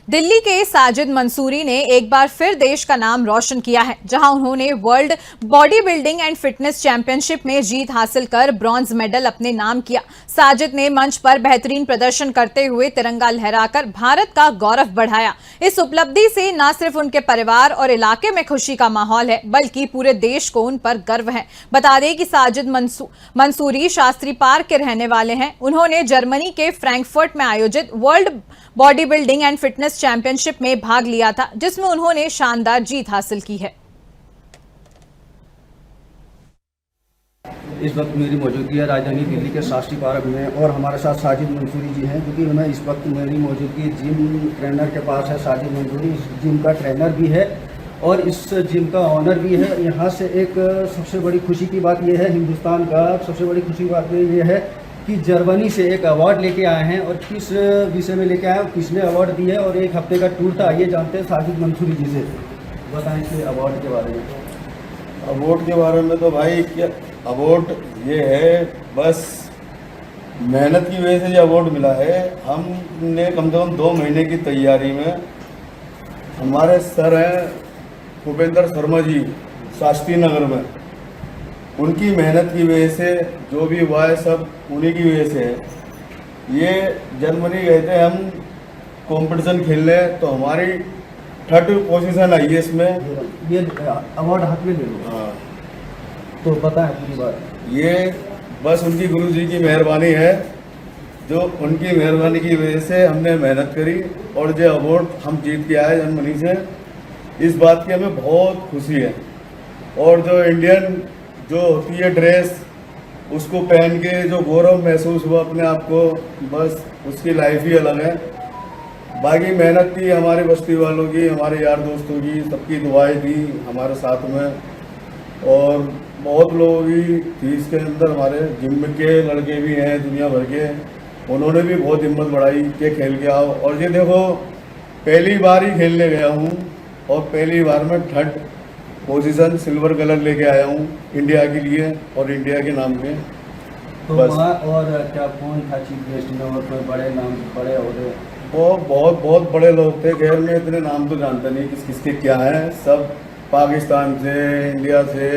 दिल्ली के साजिद मंसूरी ने एक बार फिर देश का नाम रोशन किया है, जहां उन्होंने world body building and fitness championship में जीत हासिल कर ब्रॉन्ज मेडल अपने नाम किया। साजिद ने मंच पर बेहतरीन प्रदर्शन करते हुए तिरंगा लहराकर भारत का गौरव बढ़ाया। इस उपलब्धि से न सिर्फ उनके परिवार और इलाके में खुशी का माहौल है, बल्कि पूरे देश को उन पर गर्व है। बता दें कि साजिद मंसूरी शास्त्री पार्क के रहने वाले हैं। उन्होंने जर्मनी के फ्रैंकफर्ट में आयोजित world body building and fitness championship में भाग लिया था, जिसमें उन्होंने शानदार जीत हासिल की है। इस वक्त मेरी मौजूदगी है राजधानी दिल्ली के शास्त्री पार्क में, और हमारे साथ साजिद मंसूरी जी हैं, क्योंकि मैं इस वक्त मेरी मौजूदगी जिम ट्रेनर के पास है। साजिद मंसूरी इस जिम का ट्रेनर भी है और इस जिम का ऑनर भी है। यहाँ से एक सबसे बड़ी खुशी की बात यह है, हिंदुस्तान का सबसे बड़ी खुशी की बात यह है कि जर्मनी से एक अवार्ड लेके आए हैं। और किस विषय में लेके आए हैं, किसने अवार्ड दिया है, और एक हफ्ते का टूर था। ये जानते हैं साजिद मंसूरी जी से। बताएं कि अवार्ड के बारे में। अवार्ड के बारे में तो भाई क्या अवार्ड ये है, बस मेहनत की वजह से ये अवार्ड मिला है। हमने कम से कम 2 महीने की तैयारी में, हमारे सर हैं भूपेंद्र शर्मा जी शास्त्री नगर में, उनकी मेहनत की वजह से जो भी हुआ है सब उन्हीं की वजह से है। ये जर्मनी गए थे हम कंपटीशन खेलने, तो हमारी 3rd पोजीशन आई है इसमें। ये अवार्ड हाथ में ले लो। हाँ, तो बताएं पूरी बात। ये बस उनकी गुरु जी की मेहरबानी है, जो उनकी मेहरबानी की वजह से हमने मेहनत करी और जो अवार्ड हम जीत के आए जर्मनी से, इस बात की हमें बहुत खुशी है। और जो इंडियन जो होती है ड्रेस, उसको पहन के जो गौरव महसूस हुआ अपने आप को, बस उसकी लाइफ ही अलग है। बाकी मेहनत थी हमारे बस्ती वालों की, हमारे यार दोस्तों की, सबकी दुआएं थी हमारे साथ में, और बहुत लोगों की थी इसके अंदर। हमारे जिम के लड़के भी हैं दुनिया भर के, उन्होंने भी बहुत हिम्मत बढ़ाई कि खेल के आओ। और ये देखो, पहली बार ही खेलने गया हूँ और पहली बार में 3rd पोजीशन सिल्वर कलर लेके आया हूँ इंडिया के लिए और इंडिया के नाम पे। तो वहाँ और क्या कौन था चीफ गेस्ट में, और कोई बड़े नाम बड़े और वो बहुत बड़े लोग थे। खैर मैं इतने नाम तो जानता नहीं किस किसके क्या हैं। सब पाकिस्तान से, इंडिया से,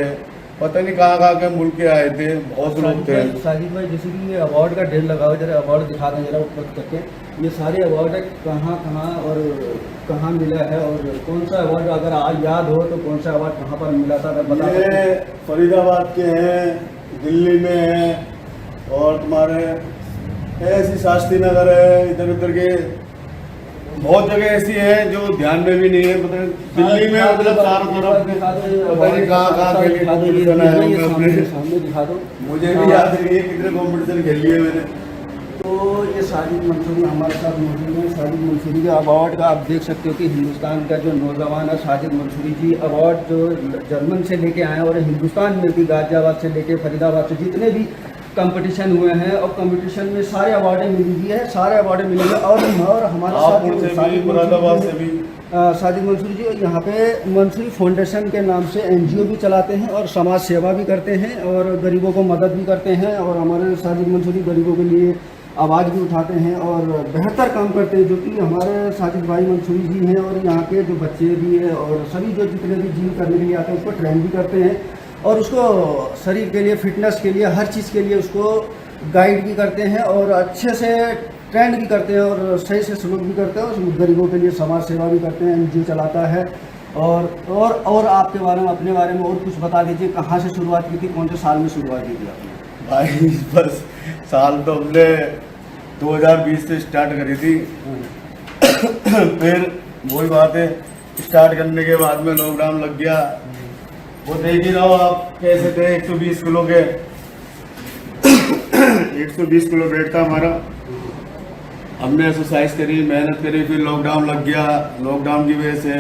पता नहीं कहाँ के मुल्क के आए थे, बहुत लोग थे। साजिद भाई, जैसे कि ये अवार्ड का ढेर लगा हुआ, जरा अवार्ड दिखा दें जरा ऊपर करके। ये सारे अवार्ड कहाँ और कहाँ मिला है, और कौन सा अवार्ड अगर आज याद हो तो कौन सा अवार्ड कहाँ पर मिला था, अगर बता सकते? ये फरीदाबाद के हैं, दिल्ली में हैं, और तुम्हारे ऐसी शास्त्री नगर है, इधर उधर के बहुत जगह ऐसी हैं जो ध्यान में भी नहीं है। पता दिल्ली में मतलब चारों तरफ पता नहीं कहाँ के लिए कॉम्पिटिशन है। सामने दिखा दो, मुझे भी याद नहीं है कितने कॉम्पिटिशन खेल लिए मैंने। तो ये साजिद मंसूरी हमारे साथ मौजूद है। साजिद मंसूरी के अवार्ड का आप देख सकते हो कि हिंदुस्तान का जो नौजवान है साजिद मंसूरी जी, अवार्ड जो जर्मन से लेके आए हैं, और हिंदुस्तान में भी गाजियाबाद से लेके फरीदाबाद से जितने भी कंपटीशन हुए हैं, और कंपटीशन में सारे अवार्डें मिली हुई है, सारे अवार्डें मिले हैं। और हमारे साथ साजिद मंसूरी जी यहाँ पे मंसूरी फाउंडेशन के नाम से NGO भी चलाते हैं और समाज सेवा भी करते हैं और गरीबों को मदद भी करते हैं। और हमारे साजिद मंसूरी गरीबों के लिए आवाज़ भी उठाते हैं और बेहतर काम करते हैं, जो कि हमारे साजिद भाई मंसूरी जी हैं। और यहाँ के जो बच्चे भी हैं और सभी जो जितने भी जिम करने के लिए आते हैं उसको ट्रेन भी करते हैं, और उसको शरीर के लिए, फिटनेस के लिए, हर चीज़ के लिए उसको गाइड भी करते हैं, और अच्छे से ट्रेंड भी करते हैं, और सही से सलूक भी करते हैं, और गरीबों के लिए समाज सेवा भी करते हैं। NGO चलाता है। और आपके बारे में, अपने बारे में और कुछ बता दीजिए, कहाँ से शुरुआत की थी, कौन से साल में शुरुआत की थी आपने? भाई बस साल तो हमने 2020 से स्टार्ट करी थी। फिर वही बात है, स्टार्ट करने के बाद में लॉकडाउन लग गया। वो देख ही रहो आप कैसे थे, 120 किलो के 120 किलो वेट था हमारा। हमने एक्सरसाइज करी, मेहनत करी, फिर लॉकडाउन लग गया। लॉकडाउन की वजह से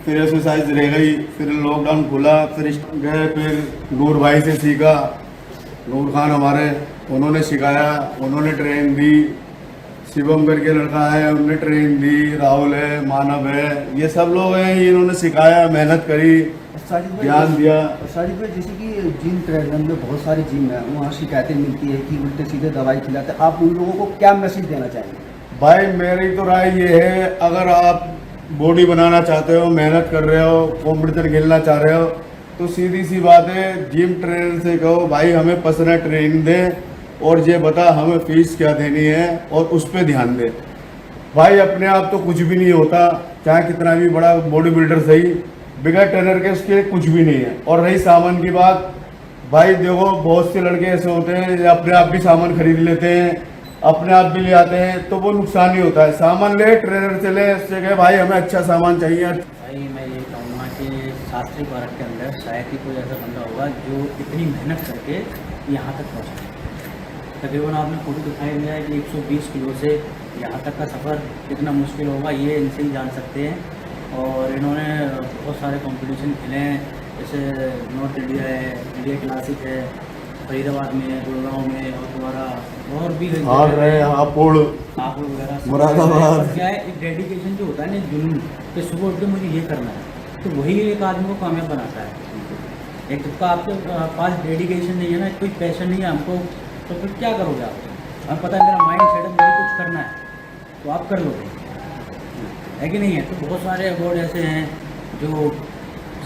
फिर एक्सरसाइज रह गई, फिर लॉकडाउन खुला, फिर गए, फिर नूर भाई से सीखा। नूर खान हमारे, उन्होंने सिखाया, उन्होंने ट्रेन दी। शिवम करके लड़का है, उन्होंने ट्रेन दी। राहुल है, मानव है, ये सब लोग हैं, इन्होंने सिखाया, मेहनत करी, ध्यान दिया। साजिद भाई, जैसे कि जिम ट्रेनर में बहुत सारी जिम है, वहाँ शिकायतें मिलती है कि उल्टे सीधे दवाई खिलाते हैं, आप उन लोगों को क्या मैसेज देना चाहेंगे? भाई मेरी तो राय ये है, अगर आप बॉडी बनाना चाहते हो, मेहनत कर रहे हो, कॉम्पिटिशन खेलना चाह रहे हो, तो सीधी सी बात है, जिम ट्रेनर से कहो भाई हमें पर्सनल ट्रेनिंग दे और ये बता हमें फीस क्या देनी है और उस पर ध्यान दे। भाई अपने आप तो कुछ भी नहीं होता, चाहे कितना भी बड़ा बॉडी बिल्डर सही, बिगैर ट्रेनर के उसके कुछ भी नहीं है। और रही सामान की बात, भाई देखो बहुत से लड़के ऐसे होते हैं जो अपने आप भी सामान खरीद लेते हैं, अपने आप भी ले आते हैं, तो वो नुकसान ही होता है। सामान ले, ट्रेनर से ले, उससे कहे भाई हमें अच्छा सामान चाहिए। भाई मैं ये कहूँगा कि शास्त्रीय भारत के अंदर शायद ही कोई ऐसा बंदा होगा जो इतनी मेहनत करके यहाँ तक पहुँचा। तकरीबन आपने फोटो दिखाई दिया है कि 120 किलो से यहाँ तक का सफ़र कितना मुश्किल होगा, ये इनसे ही जान सकते हैं। और इन्होंने बहुत सारे कंपटीशन खेले हैं, जैसे नॉर्थ इंडिया है, इंडिया क्लासिक है, फरीदाबाद में, गुड़गांव में, और तुम्हारा और भी हार रहे हापुड़ वगैरह मुरादाबाद। और क्या है, एक डेडिकेशन जो होता है ना, जुनून कि सुबह उठ के मुझे ये करना है, तो वही एक आदमी को कामयाब बनाता है। एक तो आपके पास डेडिकेशन नहीं है ना, कोई पैशन नहीं है हमको, तो फिर क्या करोगे आप? हमें पता है मेरा माइंड सेटअप मुझे कुछ करना है, तो आप कर लोगे, है कि नहीं है? तो बहुत सारे अवार्ड ऐसे हैं जो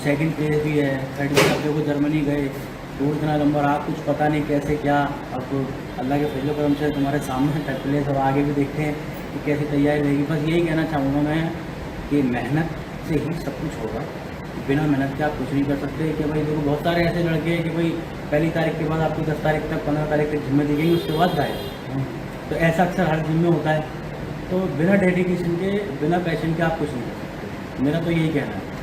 सेकंड प्लेस भी है, थर्ड प्लेस। आप देखो जर्मनी गए, दूर इतना लंबा रहा, कुछ पता नहीं कैसे क्या, अब अल्लाह के फजल करम से तुम्हारे सामने थर्ड प्लेस, अब आगे भी देखते हैं कि कैसी तैयारी रहेगी। बस यही कहना चाहूँगा मैं कि मेहनत से ही सब कुछ होगा, बिना मेहनत के आप कुछ नहीं कर सकते। कि भाई देखो बहुत सारे ऐसे लड़के हैं कि भाई पहली तारीख के बाद आपको 10 तारीख तक, 15 तारीख तक जिम्मे दी गई, उसके बाद गायब। तो ऐसा अक्सर हर जिम में होता है। तो बिना डेडिकेशन के, बिना पैशन के आप कुछ नहीं कर सकते, मेरा तो यही कहना है।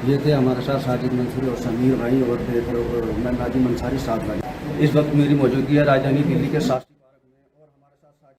ये थे हमारे साथ साजिद मंसूरी और समीर भाई, और मैं नाजिम अंसारी साथ भाई। इस वक्त मेरी मौजूदगी है राजधानी दिल्ली के साथ